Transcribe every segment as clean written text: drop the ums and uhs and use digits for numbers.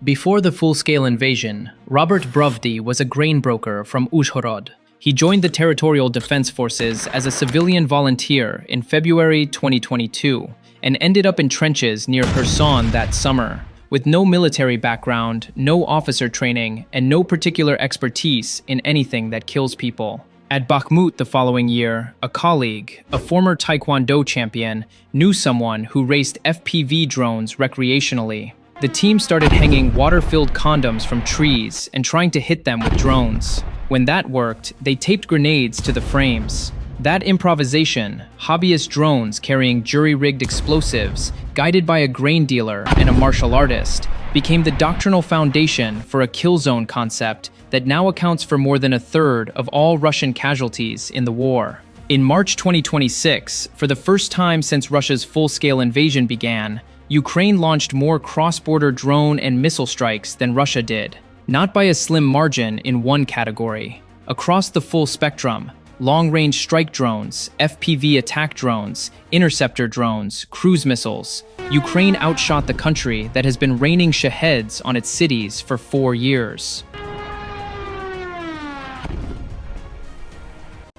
Before the full-scale invasion, Robert Brovdy was a grain broker from Uzhhorod. He joined the Territorial Defense Forces as a civilian volunteer in February 2022 and ended up in trenches near Kherson that summer. With no military background, no officer training, and no particular expertise in anything that kills people. At Bakhmut the following year, a colleague, a former Taekwondo champion, knew someone who raced FPV drones recreationally. The team started hanging water-filled condoms from trees and trying to hit them with drones. When that worked, they taped grenades to the frames. That improvisation, hobbyist drones carrying jury-rigged explosives, guided by a grain dealer and a martial artist, became the doctrinal foundation for a kill zone concept that now accounts for more than a third of all Russian casualties in the war. In March 2026, for the first time since Russia's full-scale invasion began, Ukraine launched more cross-border drone and missile strikes than Russia did. Not by a slim margin in one category. Across the full spectrum, long-range strike drones, FPV attack drones, interceptor drones, cruise missiles, Ukraine outshot the country that has been raining Shaheds on its cities for 4 years.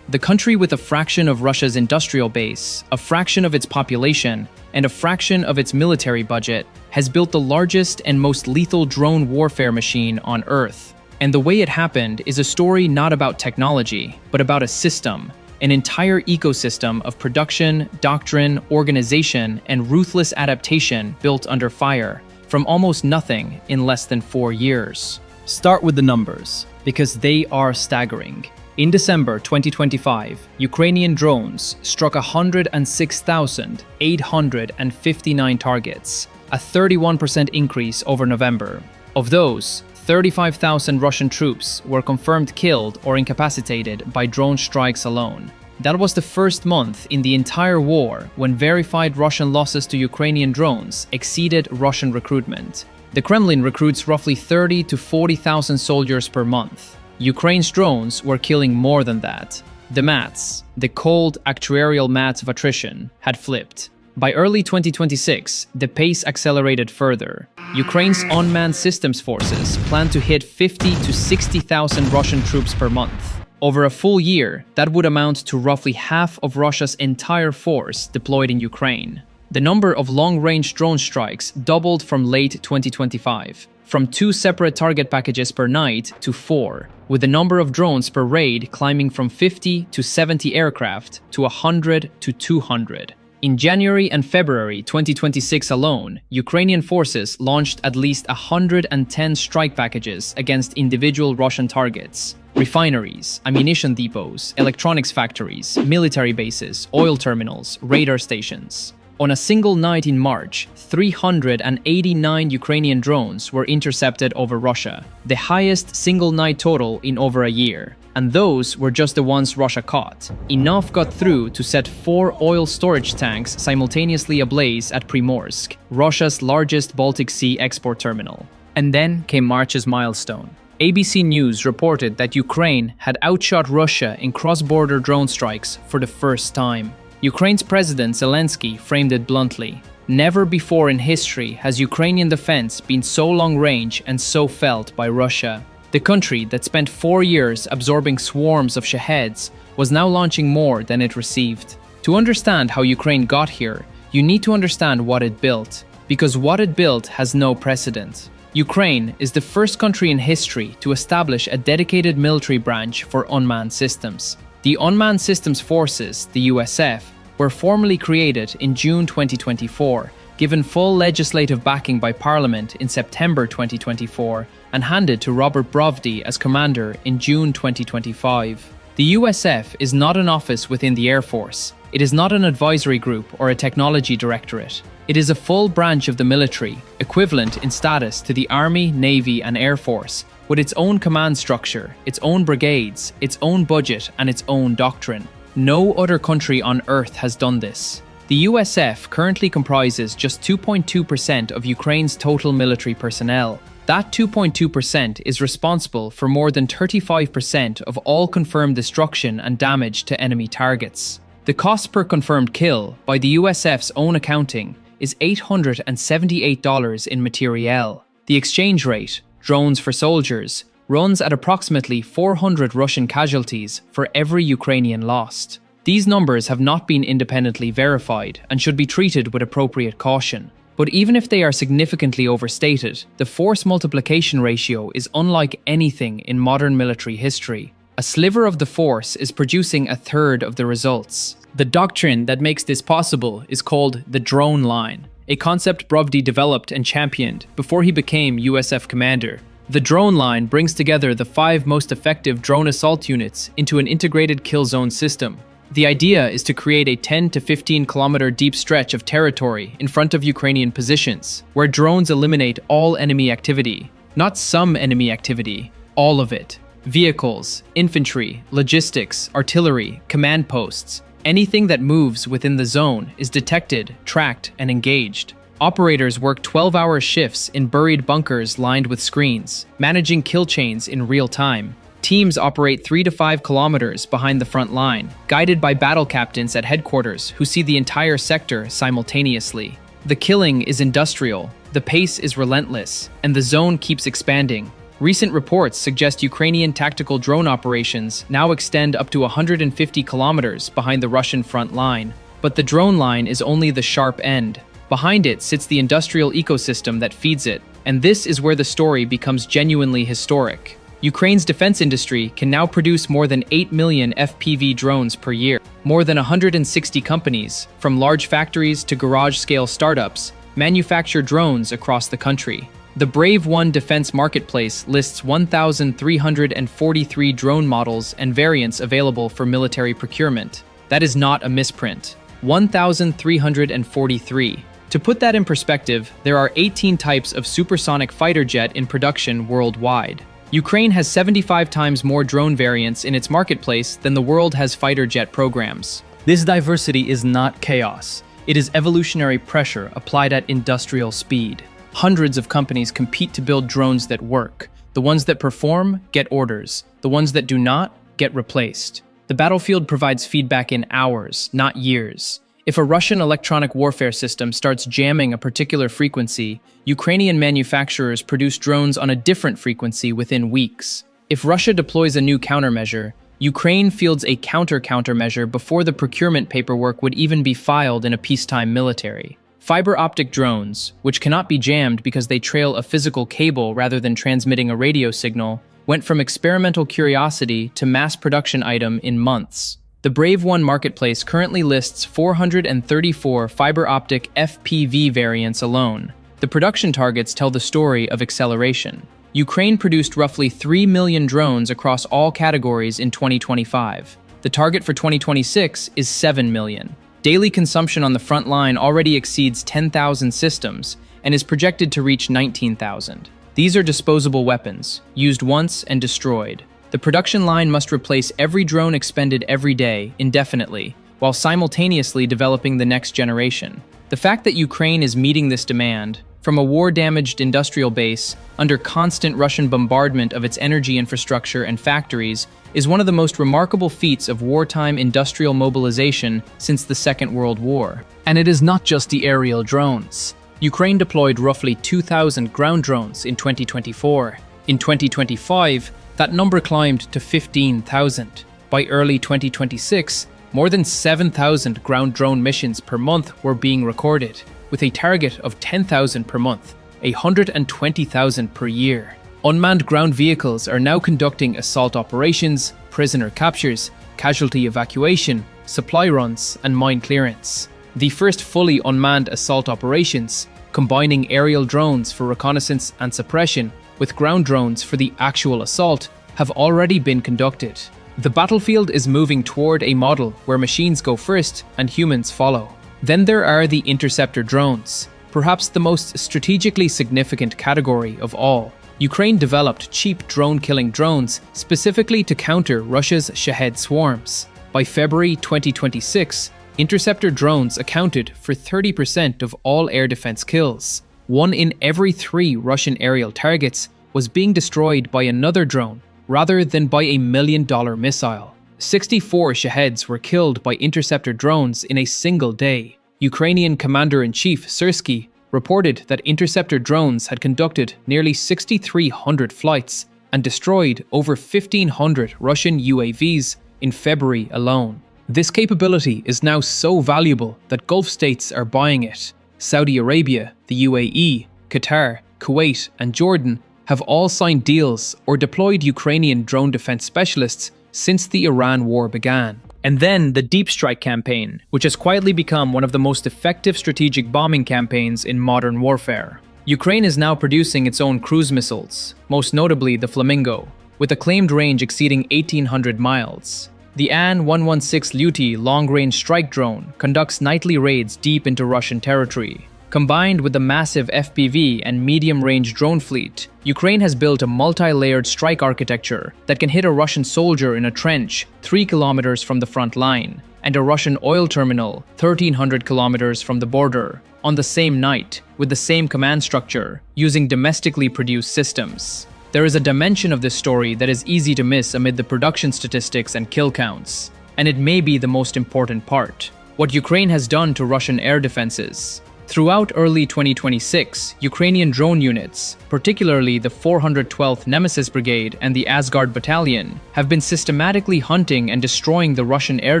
The country with a fraction of Russia's industrial base, a fraction of its population, and a fraction of its military budget has built the largest and most lethal drone warfare machine on Earth. And the way it happened is a story not about technology, but about a system, an entire ecosystem of production, doctrine, organization, and ruthless adaptation built under fire, from almost nothing in less than 4 years. Start with the numbers, because they are staggering. In December 2025, Ukrainian drones struck 106,859 targets, a 31% increase over November. Of those, 35,000 Russian troops were confirmed killed or incapacitated by drone strikes alone. That was the first month in the entire war when verified Russian losses to Ukrainian drones exceeded Russian recruitment. The Kremlin recruits roughly 30 to 40,000 soldiers per month. Ukraine's drones were killing more than that. The maths, the cold actuarial maths of attrition, had flipped. By early 2026, the pace accelerated further. Ukraine's unmanned systems forces plan to hit 50 to 60,000 Russian troops per month. Over a full year, that would amount to roughly half of Russia's entire force deployed in Ukraine. The number of long-range drone strikes doubled from late 2025. From 2 separate target packages per night to 4, with the number of drones per raid climbing from 50 to 70 aircraft to 100 to 200. In January and February 2026 alone, Ukrainian forces launched at least 110 strike packages against individual Russian targets. Refineries, ammunition depots, electronics factories, military bases, oil terminals, radar stations. On a single night in March, 389 Ukrainian drones were intercepted over Russia, the highest single night total in over a year. And those were just the ones Russia caught. Enough got through to set 4 oil storage tanks simultaneously ablaze at Primorsk, Russia's largest Baltic Sea export terminal. And then came March's milestone. ABC News reported that Ukraine had outshot Russia in cross-border drone strikes for the first time. Ukraine's President Zelensky framed it bluntly. Never before in history has Ukrainian defense been so long-range and so felt by Russia. The country that spent 4 years absorbing swarms of Shaheds was now launching more than it received. To understand how Ukraine got here, you need to understand what it built, because what it built has no precedent. Ukraine is the first country in history to establish a dedicated military branch for unmanned systems. The Unmanned Systems Forces, the USF, were formally created in June 2024, given full legislative backing by Parliament in September 2024, and handed to Robert Brovdy as commander in June 2025. The USF is not an office within the Air Force. It is not an advisory group or a technology directorate. It is a full branch of the military, equivalent in status to the Army, Navy, and Air Force, with its own command structure, its own brigades, its own budget, and its own doctrine. No other country on Earth has done this. The USF currently comprises just 2.2% of Ukraine's total military personnel. That 2.2% is responsible for more than 35% of all confirmed destruction and damage to enemy targets. The cost per confirmed kill, by the USF's own accounting, is $878 in materiel. The exchange rate, drones for soldiers, runs at approximately 400 Russian casualties for every Ukrainian lost. These numbers have not been independently verified and should be treated with appropriate caution. But even if they are significantly overstated, the force multiplication ratio is unlike anything in modern military history. A sliver of the force is producing a third of the results. The doctrine that makes this possible is called the drone line, a concept Brovdi developed and championed before he became USF commander. The drone line brings together the 5 most effective drone assault units into an integrated kill zone system. The idea is to create a 10 to 15 kilometer deep stretch of territory in front of Ukrainian positions, where drones eliminate all enemy activity. Not some enemy activity, all of it. Vehicles, infantry, logistics, artillery, command posts. Anything that moves within the zone is detected, tracked, and engaged. Operators work 12-hour shifts in buried bunkers lined with screens, managing kill chains in real time. Teams operate 3 to 5 kilometers behind the front line, guided by battle captains at headquarters who see the entire sector simultaneously. The killing is industrial, the pace is relentless, and the zone keeps expanding. Recent reports suggest Ukrainian tactical drone operations now extend up to 150 kilometers behind the Russian front line. But the drone line is only the sharp end. Behind it sits the industrial ecosystem that feeds it, and this is where the story becomes genuinely historic. Ukraine's defense industry can now produce more than 8 million FPV drones per year. More than 160 companies, from large factories to garage-scale startups, manufacture drones across the country. The Brave One Defense Marketplace lists 1,343 drone models and variants available for military procurement. That is not a misprint. 1,343. To put that in perspective, there are 18 types of supersonic fighter jet in production worldwide. Ukraine has 75 times more drone variants in its marketplace than the world has fighter jet programs. This diversity is not chaos. It is evolutionary pressure applied at industrial speed. Hundreds of companies compete to build drones that work. The ones that perform get orders. The ones that do not get replaced. The battlefield provides feedback in hours, not years. If a Russian electronic warfare system starts jamming a particular frequency, Ukrainian manufacturers produce drones on a different frequency within weeks. If Russia deploys a new countermeasure, Ukraine fields a countermeasure before the procurement paperwork would even be filed in a peacetime military. Fiber optic drones, which cannot be jammed because they trail a physical cable rather than transmitting a radio signal, went from experimental curiosity to mass production item in months. The Brave One marketplace currently lists 434 fiber optic FPV variants alone. The production targets tell the story of acceleration. Ukraine produced roughly 3 million drones across all categories in 2025. The target for 2026 is 7 million. Daily consumption on the front line already exceeds 10,000 systems and is projected to reach 19,000. These are disposable weapons, used once and destroyed. The production line must replace every drone expended every day, indefinitely, while simultaneously developing the next generation. The fact that Ukraine is meeting this demand, from a war-damaged industrial base, under constant Russian bombardment of its energy infrastructure and factories, is one of the most remarkable feats of wartime industrial mobilization since the Second World War. And it is not just the aerial drones. Ukraine deployed roughly 2,000 ground drones in 2024. In 2025, that number climbed to 15,000. By early 2026, more than 7,000 ground drone missions per month were being recorded, with a target of 10,000 per month, 120,000 per year. Unmanned ground vehicles are now conducting assault operations, prisoner captures, casualty evacuation, supply runs, and mine clearance. The first fully unmanned assault operations, combining aerial drones for reconnaissance and suppression with ground drones for the actual assault, have already been conducted. The battlefield is moving toward a model where machines go first and humans follow. Then there are the interceptor drones, perhaps the most strategically significant category of all. Ukraine developed cheap drone-killing drones specifically to counter Russia's Shahed swarms. By February 2026, interceptor drones accounted for 30% of all air defense kills. 1 in every 3 Russian aerial targets was being destroyed by another drone rather than by a $1 million missile. 64 Shaheds were killed by interceptor drones in a single day. Ukrainian Commander-in-Chief Syrskyi reported that interceptor drones had conducted nearly 6,300 flights and destroyed over 1,500 Russian UAVs in February alone. This capability is now so valuable that Gulf states are buying it. Saudi Arabia, the UAE, Qatar, Kuwait, and Jordan have all signed deals or deployed Ukrainian drone defense specialists since the Iran war began. And then the Deep Strike campaign, which has quietly become one of the most effective strategic bombing campaigns in modern warfare. Ukraine is now producing its own cruise missiles, most notably the Flamingo, with a claimed range exceeding 1,800 miles. The An-116 Lyuty long-range strike drone conducts nightly raids deep into Russian territory. Combined with the massive FPV and medium-range drone fleet, Ukraine has built a multi-layered strike architecture that can hit a Russian soldier in a trench 3 kilometers from the front line and a Russian oil terminal 1,300 kilometers from the border on the same night with the same command structure using domestically produced systems. There is a dimension of this story that is easy to miss amid the production statistics and kill counts, and it may be the most important part: what Ukraine has done to Russian air defenses. Throughout early 2026, Ukrainian drone units, particularly the 412th Nemesis Brigade and the Asgard Battalion, have been systematically hunting and destroying the Russian air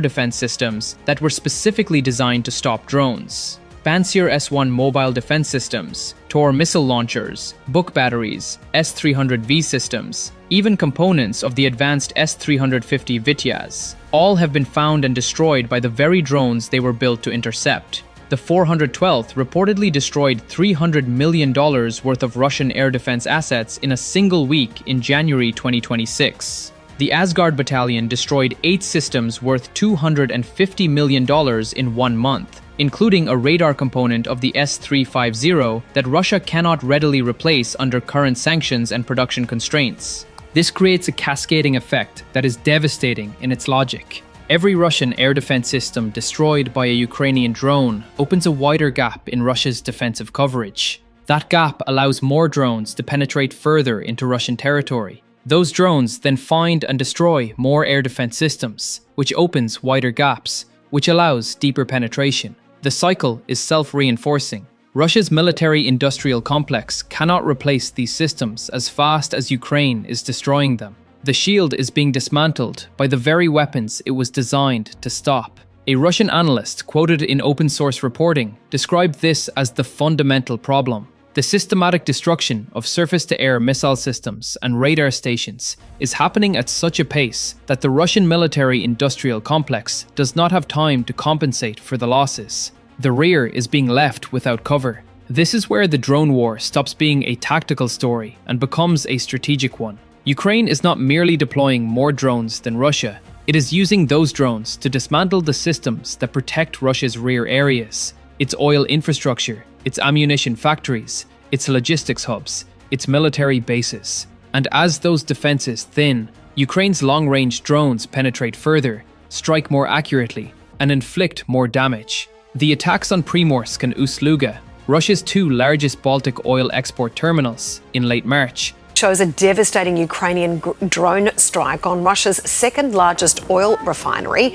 defense systems that were specifically designed to stop drones. Pantsir S-1 mobile defense systems, Tor missile launchers, Buk batteries, S-300V systems, even components of the advanced S-350 Vityaz, all have been found and destroyed by the very drones they were built to intercept. The 412th reportedly destroyed $300 million worth of Russian air defense assets in a single week in January 2026. The Asgard Battalion destroyed 8 systems worth $250 million in 1 month, including a radar component of the S-350 that Russia cannot readily replace under current sanctions and production constraints. This creates a cascading effect that is devastating in its logic. Every Russian air defense system destroyed by a Ukrainian drone opens a wider gap in Russia's defensive coverage. That gap allows more drones to penetrate further into Russian territory. Those drones then find and destroy more air defense systems, which opens wider gaps, which allows deeper penetration. The cycle is self-reinforcing. Russia's military-industrial complex cannot replace these systems as fast as Ukraine is destroying them. The shield is being dismantled by the very weapons it was designed to stop. A Russian analyst quoted in open-source reporting described this as the fundamental problem. The systematic destruction of surface-to-air missile systems and radar stations is happening at such a pace that the Russian military-industrial complex does not have time to compensate for the losses. The rear is being left without cover. This is where the drone war stops being a tactical story and becomes a strategic one. Ukraine is not merely deploying more drones than Russia, it is using those drones to dismantle the systems that protect Russia's rear areas, its oil infrastructure, its ammunition factories, its logistics hubs, its military bases. And as those defenses thin, Ukraine's long-range drones penetrate further, strike more accurately, and inflict more damage. The attacks on Primorsk and Ust-Luga, Russia's 2 largest Baltic oil export terminals, in late March, shows a devastating Ukrainian drone strike on Russia's second-largest oil refinery.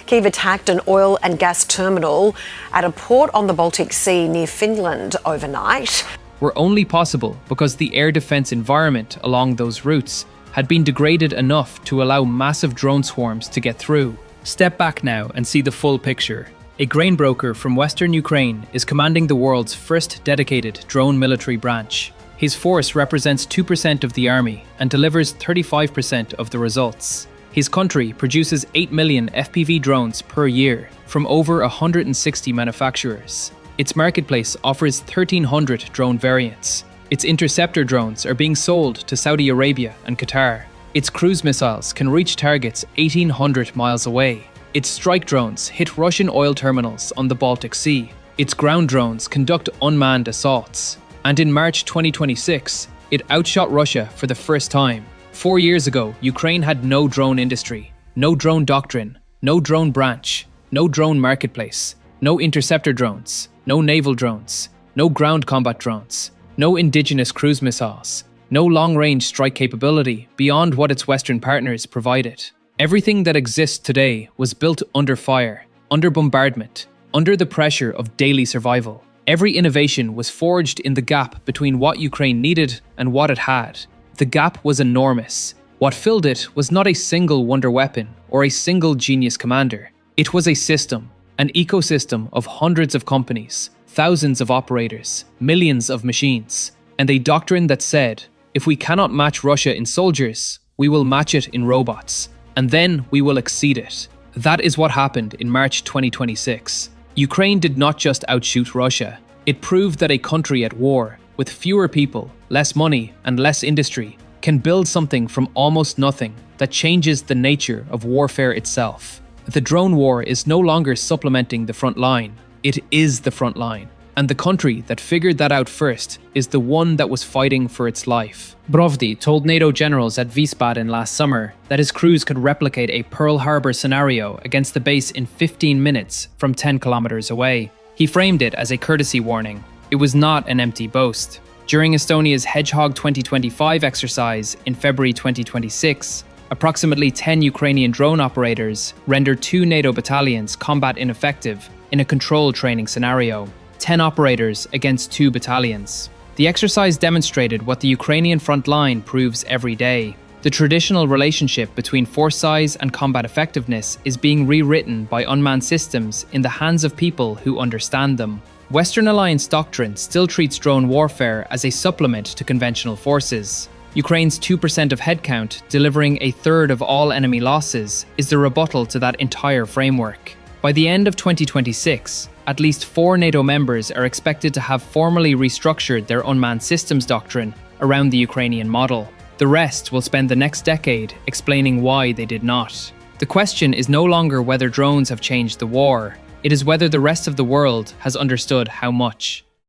Kyiv attacked an oil and gas terminal at a port on the Baltic Sea near Finland overnight. Were only possible because the air defense environment along those routes had been degraded enough to allow massive drone swarms to get through. Step back now and see the full picture. A grain broker from western Ukraine is commanding the world's first dedicated drone military branch. His force represents 2% of the army and delivers 35% of the results. His country produces 8 million FPV drones per year from over 160 manufacturers. Its marketplace offers 1,300 drone variants. Its interceptor drones are being sold to Saudi Arabia and Qatar. Its cruise missiles can reach targets 1,800 miles away. Its strike drones hit Russian oil terminals on the Baltic Sea. Its ground drones conduct unmanned assaults. And in March 2026, it outshot Russia for the first time. 4 years ago, Ukraine had no drone industry, no drone doctrine, no drone branch, no drone marketplace, no interceptor drones, no naval drones, no ground combat drones, no indigenous cruise missiles, no long-range strike capability beyond what its Western partners provided. Everything that exists today was built under fire, under bombardment, under the pressure of daily survival. Every innovation was forged in the gap between what Ukraine needed and what it had. The gap was enormous. What filled it was not a single wonder weapon or a single genius commander. It was a system, an ecosystem of hundreds of companies, thousands of operators, millions of machines, and a doctrine that said, if we cannot match Russia in soldiers, we will match it in robots, and then we will exceed it. That is what happened in March 2026. Ukraine did not just outshoot Russia. It proved that a country at war, with fewer people, less money, and less industry, can build something from almost nothing that changes the nature of warfare itself. The drone war is no longer supplementing the front line. It is the front line. And the country that figured that out first is the one that was fighting for its life. Brovdi told NATO generals at Wiesbaden last summer that his crews could replicate a Pearl Harbor scenario against the base in 15 minutes from 10 kilometers away. He framed it as a courtesy warning. It was not an empty boast. During Estonia's Hedgehog 2025 exercise in February 2026, approximately 10 Ukrainian drone operators rendered 2 NATO battalions combat ineffective in a controlled training scenario. 10 operators against 2 battalions. The exercise demonstrated what the Ukrainian front line proves every day. The traditional relationship between force size and combat effectiveness is being rewritten by unmanned systems in the hands of people who understand them. Western Alliance doctrine still treats drone warfare as a supplement to conventional forces. Ukraine's 2% of headcount, delivering a third of all enemy losses, is the rebuttal to that entire framework. By the end of 2026, at least 4 NATO members are expected to have formally restructured their unmanned systems doctrine around the Ukrainian model. The rest will spend the next decade explaining why they did not. The question is no longer whether drones have changed the war. It is whether the rest of the world has understood how much.